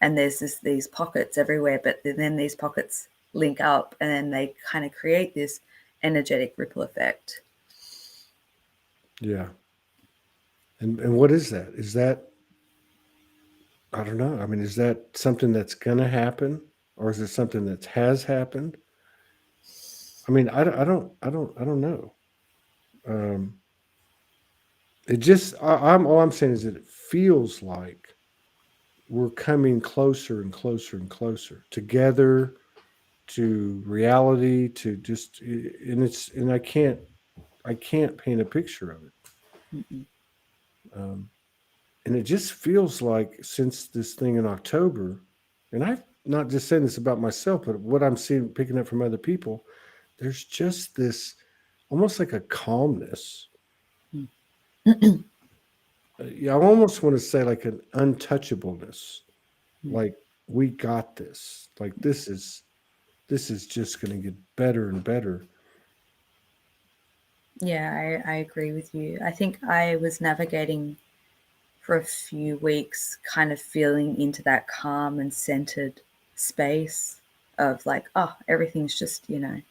And there's these pockets everywhere, but then these pockets link up and then they kind of create this energetic ripple effect. Yeah. And what is that? Is that, I don't know. I mean, is that something that's going to happen, or is it something that has happened? I mean, I don't know. It just, I'm all I'm saying is that it feels like we're coming closer and closer and closer together to reality, to just, and I can't paint a picture of it. Mm-mm. And it just feels like since this thing in October, and I'm not just saying this about myself, but what I'm seeing, picking up from other people, there's just this almost like a calmness. Yeah, I almost want to say like an untouchableness. Like, we got this. Like, this is just going to get better and better. Yeah, I agree with you. I think I was navigating for a few weeks, kind of feeling into that calm and centered space of like, oh, everything's just, and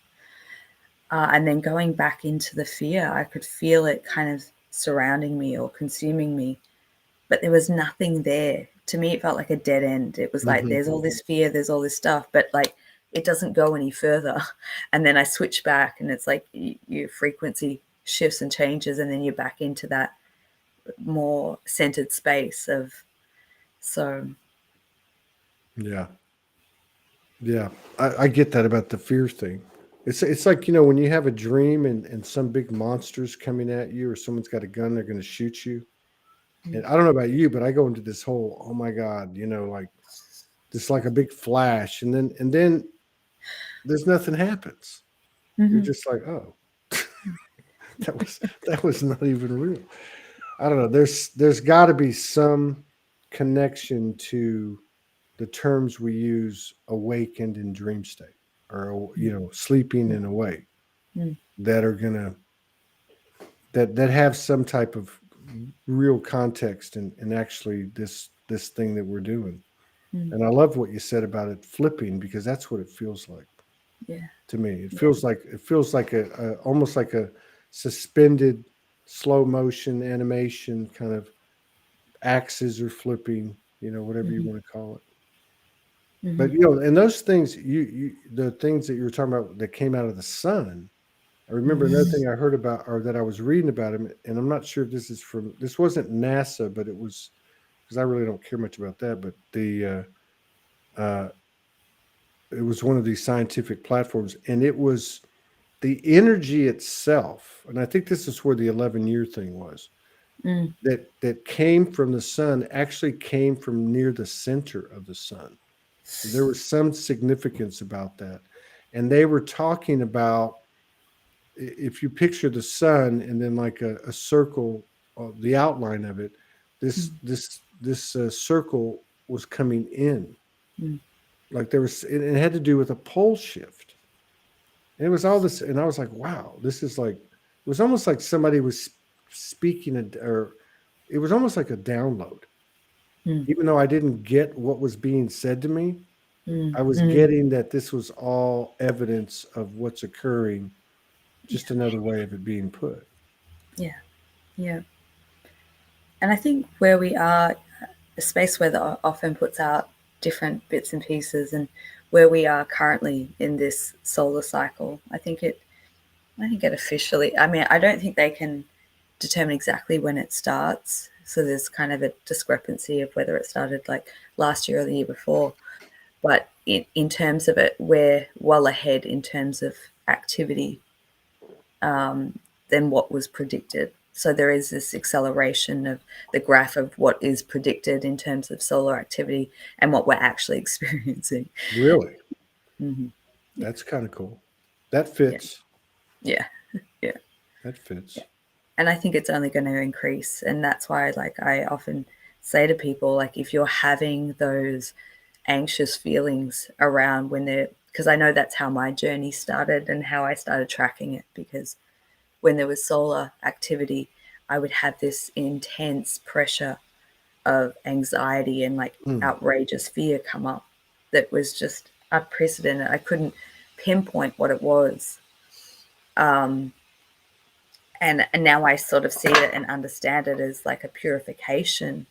then going back into the fear, I could feel it kind of surrounding me or consuming me, but there was nothing there. To me, it felt like a dead end. It was like, Hmm. there's all this fear, there's all this stuff, but like, it doesn't go any further. And then I switch back, and it's like your frequency shifts and changes, and then you're back into that more centered space of, so. Yeah. Yeah. I get that about the fear thing. It's like, when you have a dream and some big monster's coming at you, or someone's got a gun, they're going to shoot you. And I don't know about you, but I go into this whole, oh my God, like just like a big flash, and then there's nothing happens. You're Mm-hmm. just like, oh, that was not even real. I don't know. There's got to be some connection to the terms we use, awakened in dream state, or sleeping and awake, Mm-hmm. that are gonna that have some type of real context in actually this thing that we're doing. Mm-hmm. And I love what you said about it flipping, because that's what it feels like Yeah. to me. It Yeah. feels like a almost like a suspended slow motion animation, kind of axes are flipping, whatever you Mm-hmm. want to call it. Mm-hmm. But and those things, the things that you were talking about that came out of the sun. I remember another thing I heard about, or that I was reading about him, and I'm not sure if this wasn't NASA, but it was, because I really don't care much about that. But uh, it was one of these scientific platforms, and it was the energy itself. And I think this is where the 11-year thing was, Mm-hmm. that came from the sun, actually came from near the center of the sun. There was some significance about that. And they were talking about, if you picture the sun and then like a circle, the outline of it, this circle was coming in. Mm-hmm. Like, it had to do with a pole shift. And it was all this, and I was like, wow, this is like, it was almost like somebody was speaking, or it was almost like a download. Even though I didn't get what was being said to me, I was Mm-hmm. getting that this was all evidence of what's occurring, just another way of it being put. Yeah. Yeah. And I think where we are, the space weather often puts out different bits and pieces, and where we are currently in this solar cycle, I think it officially, I mean, I don't think they can determine exactly when it starts. So there's kind of a discrepancy of whether it started like last year or the year before. But in terms of it, we're well ahead in terms of activity than what was predicted. So there is this acceleration of the graph of what is predicted in terms of solar activity and what we're actually experiencing. Really? Mm-hmm. Yeah. That's kind of cool. That Yeah. fits. Yeah. Yeah. That fits. Yeah. And I think it's only going to increase. And that's why, like, I often say to people, like, if you're having those anxious feelings around when they're, because I know that's how my journey started and how I started tracking it, because when there was solar activity, I would have this intense pressure of anxiety and like Mm. outrageous fear come up that was just unprecedented. I couldn't pinpoint what it was. Um, and now I sort of see it and understand it as like a purification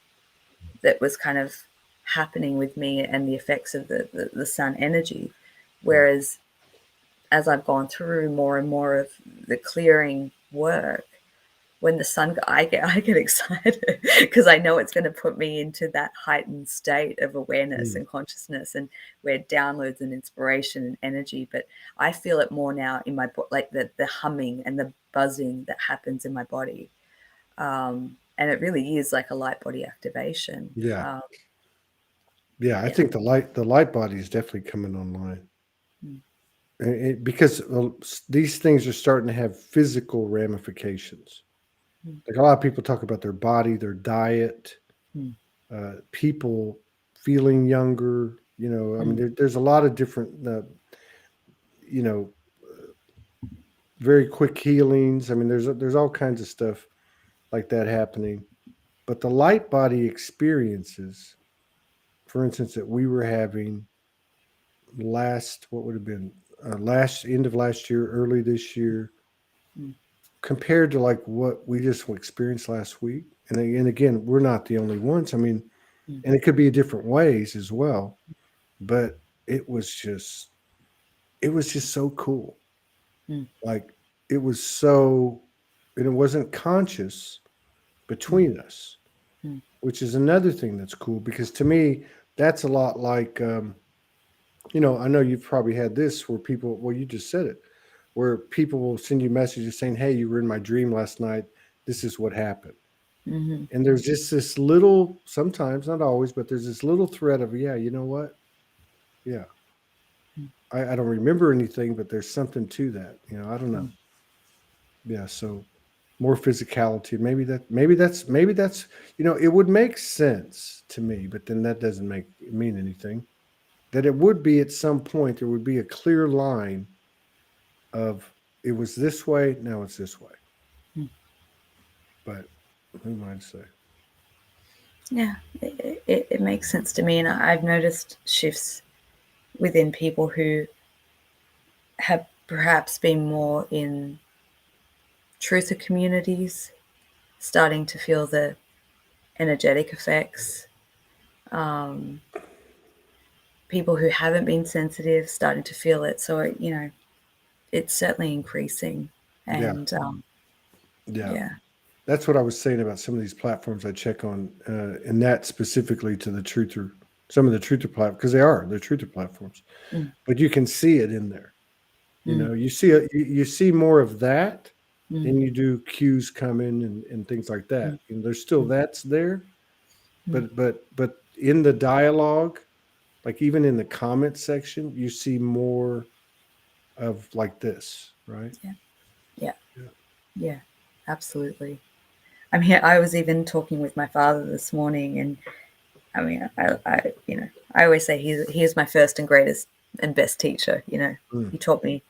that was kind of happening with me and the effects of the sun energy. Yeah. Whereas as I've gone through more and more of the clearing work, when the sun, I get excited because I know it's going to put me into that heightened state of awareness Mm. and consciousness, and where downloads and inspiration and energy. But I feel it more now in my like the humming and the buzzing that happens in my body, and it really is like a light body activation. Yeah. Yeah. I Yeah. think the light body is definitely coming online. Mm. Because these things are starting to have physical ramifications. Mm. Like a lot of people talk about their body, their diet, Mm. people feeling younger. You know, I mean, Mm. there's a lot of different, you know, very quick healings. I mean, there's all kinds of stuff like that happening. But the light body experiences, for instance, that we were having what would have been last end of last year, early this year, Mm. compared to like what we just experienced last week. And again, we're not the only ones. I mean, Mm. and it could be different ways as well. But it was just so cool. Mm. Like it was so, and it wasn't conscious Mm. between us, Mm. which is another thing that's cool because to me, that's a lot like, I know you've probably had this where people, well, you just said it, where people will send you messages saying, "Hey, you were in my dream last night. This is what happened." Mm. And there's just this little, sometimes, not always, but there's this little thread of, yeah, you know what? Yeah, Mm. I don't remember anything, but there's something to that. I don't know. Mm. Yeah, so more physicality. Maybe that's it would make sense to me, but then that doesn't mean anything. That it would be at some point there would be a clear line of it was this way, now it's this way. Mm. But who might say? Yeah, it makes sense to me, and I've noticed shifts within people who have perhaps been more in truther communities, starting to feel the energetic effects. Um, People who haven't been sensitive starting to feel it. So, it's certainly increasing. Yeah, And yeah. yeah. That's what I was saying about some of these platforms I check on, and that specifically to some of the truther platforms, because they're truther platforms. Mm. But you can see it in there. Mm. You see more of that than Mm. you do cues come in and things like that. Mm. There's still that's there, Mm. but in the dialogue, like even in the comment section, you see more of like this, right? Yeah. Yeah. Yeah. Yeah. Absolutely. I mean, I was even talking with my father this morning, and I mean, I always say he's my first and greatest and best teacher. Mm. He taught me.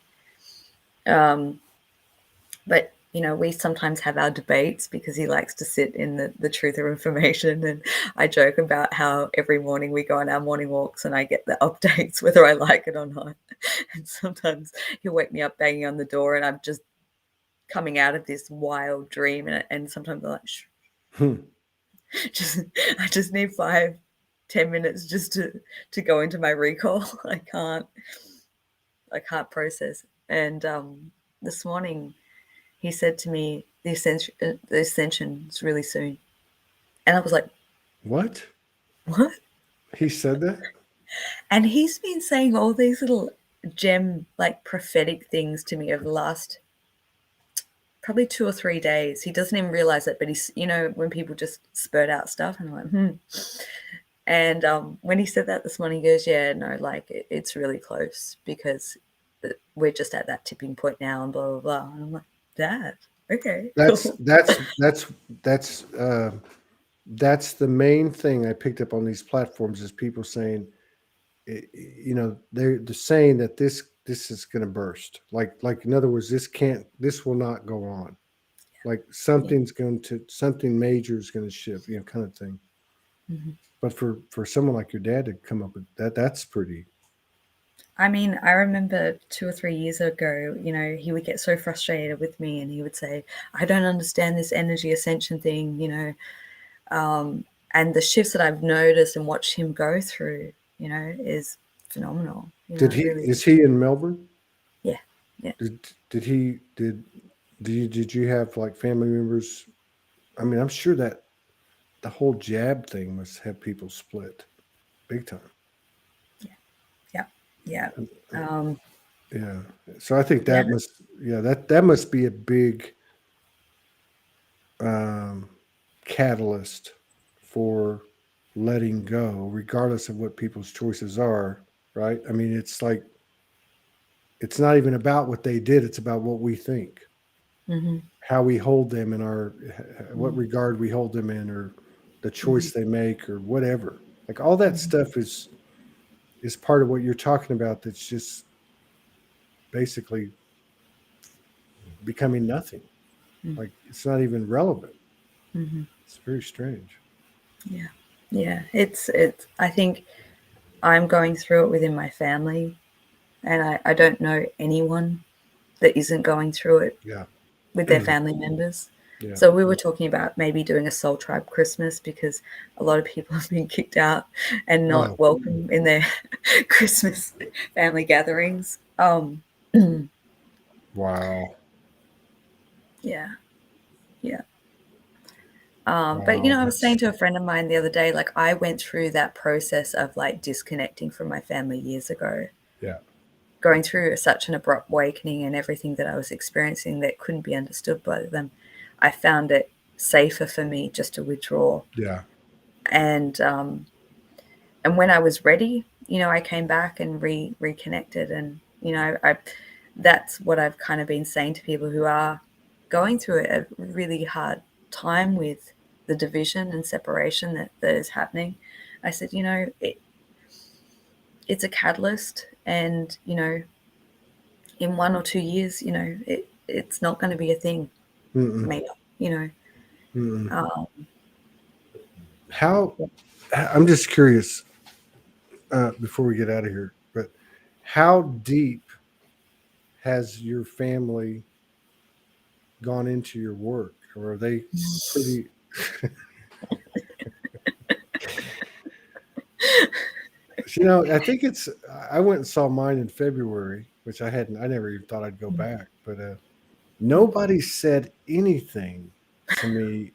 But we sometimes have our debates because he likes to sit in the truth of information. And I joke about how every morning we go on our morning walks and I get the updates, whether I like it or not. And sometimes he'll wake me up banging on the door and I'm just coming out of this wild dream. And sometimes I'm like, shh, Hmm. just, I just need 5-10 minutes just to go into my recall. I can't process. And this morning, he said to me, the ascension is really soon. And I was like, What? what? He said that? And he's been saying all these little gem, like prophetic things to me over the last probably 2 or 3 days. He doesn't even realize it, but he's, when people just spurt out stuff, and I'm like, And when he said that this morning, he goes, yeah, no, like it's really close because we're just at that tipping point now, and blah blah blah. And I'm like, Dad, okay, That's cool. that's that's that's uh, that's the main thing I picked up on these platforms is people saying, they're saying that this is going to burst. Like in other words, this will not go on. Like Yeah. something major is going to shift, kind of thing. Mhm. But for someone like your dad to come up with that, that's pretty. I mean, I remember 2 or 3 years ago, he would get so frustrated with me and he would say, I don't understand this energy ascension thing, and the shifts that I've noticed and watched him go through, is phenomenal. Did It he really is is. he in Melbourne? Yeah. Yeah. Did he did you have like family members? I mean, I'm sure that the whole jab thing must have people split big time. Yeah. Yeah. Uh, Um, Yeah. So I think yeah. that must be a big um, catalyst for letting go, regardless of what people's choices are. Right. I mean, it's like it's not even about what they did; it's about what we think, Mm-hmm. how we hold them in what Mm-hmm. regard we hold them in, or the Mm-hmm. choice they make, or whatever. Like all that stuff is part of what you're talking about. That's just basically becoming nothing. Like it's not even relevant. Mm-hmm. It's very strange. Yeah. Yeah. It's, I think I'm going through it within my family, and I don't know anyone that isn't going through it Yeah. with their family members. Yeah. So we were talking about maybe doing a Soul Tribe Christmas because a lot of people have been kicked out and Oh, not welcome in their Christmas family gatherings. wow. Yeah, yeah. But Wow. I was saying That's to a friend of mine the other day, like I went through that process of like disconnecting from my family years ago, yeah. going through such an abrupt awakening and everything that I was experiencing that couldn't be understood by them. I found it safer for me just to withdraw. Yeah. And when I was ready, I came back and reconnected, and I that's what I've kind of been saying to people who are going through a really hard time with the division and separation that is happening. I said, it's a catalyst, and in 1 or 2 years, it's not going to be a thing. Mm-mm. Maybe, you know. Mm-mm. Um, How? I'm just curious. Before we get out of here, but how deep has your family gone into your work, or are they pretty? I think it's. I went and saw mine in February, which I hadn't. I never even thought I'd go back, but nobody said anything to me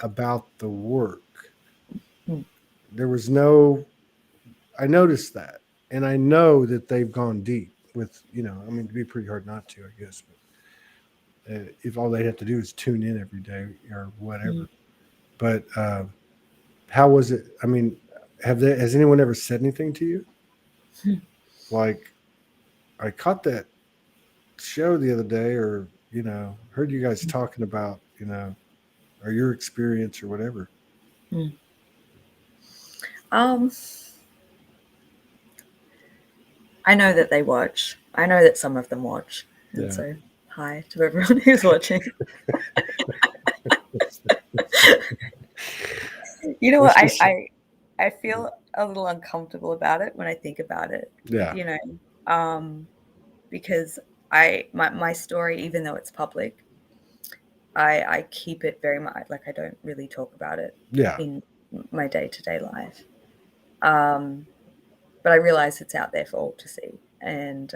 about the work. There was no. I noticed that, and I know that they've gone deep with. I mean, it'd be pretty hard not to, I guess. But if all they have to do is tune in every day or whatever. But how was it? I mean, has anyone ever said anything to you? Like, I caught that show the other day, or heard you guys talking about, or your experience or whatever. um, I know that they watch. I know that some of them watch, and Yeah. so hi to everyone who's watching. You know Let's what? just I feel a little uncomfortable about it when I think about it. yeah, You know, um, because my story, even though it's public, I keep it very much like I don't really talk about it yeah, in my day to day life. Um, but I realize it's out there for all to see, and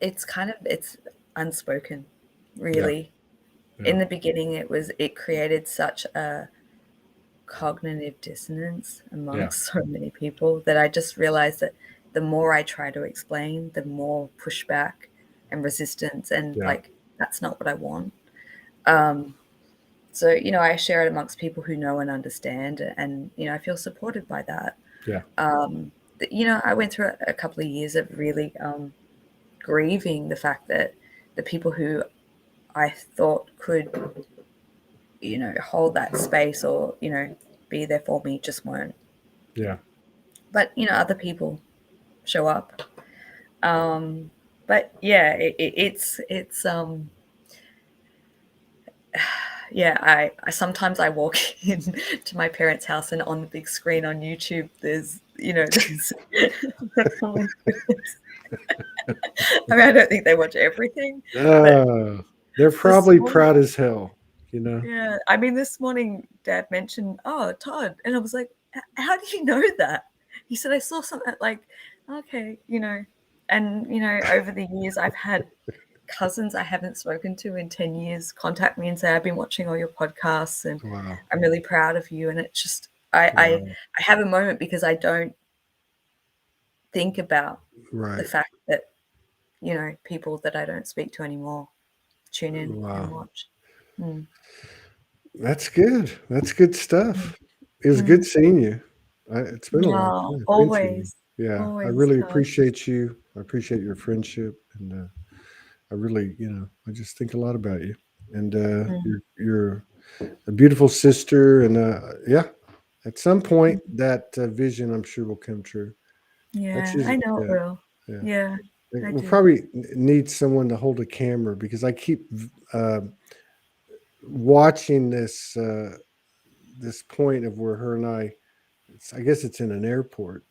it's unspoken, yeah, really. yeah, In the beginning, it created such a cognitive dissonance yeah, amongst so many people that I just realized that the more I try to explain, the more pushback and resistance, and yeah, like that's not what I want. Um, so I share it amongst people who know and understand, and I feel supported by that. yeah, I went through a couple of years of really grieving the fact that the people who I thought could, hold that space or, be there for me just weren't. Yeah. But, other people show up. But yeah, it's yeah, I sometimes I walk in to my parents' house and on the big screen on YouTube there's there's I mean I don't think they watch everything, but Uh, they're this probably morning, proud as hell, you know? yeah, I mean this morning Dad mentioned, "Oh, Todd," and I was like, How do you know that?" He said, "I saw something." Like, okay, and over the years I've had cousins I haven't spoken to in 10 years contact me and say, "I've been watching all your podcasts and Wow. I'm really proud of you." And it's just, I Wow. have a moment because I don't think about the Right. fact that, people that I don't speak to anymore tune in and Wow. watch. Mm. That's good. That's good Mm. stuff. It was good Mm. seeing you. It's been a long No, time. Been seeing you. always, Yeah. I always, really Todd. appreciate you. I appreciate your friendship. And I really, I just think a lot about you. And Mm. you're a beautiful sister. And yeah, at some point, that vision I'm sure will come true. That's Yeah, just, I know it yeah. will. Yeah. Yeah, Like, I we'll do. probably need someone to hold a camera because I keep uh, watching this point of where her and I guess it's in an airport,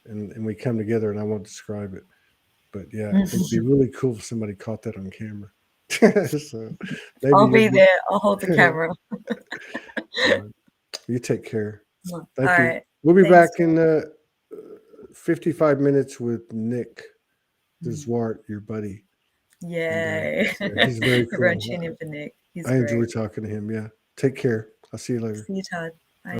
and we come together, and I won't describe it, but yeah, it'd be really cool if somebody caught that on camera. So maybe I'll you'll be be. there. I'll hold the camera. All right. You take care. All Thank you. right. We'll be Thanks, back Todd. in 55 minutes with Nick Mm. Zwart, your buddy, and Yay. yeah, he's very Everyone cool. tune in for Nick. He's I enjoy great. talking to him. Yeah. Take care. I'll see you later. See you, Todd.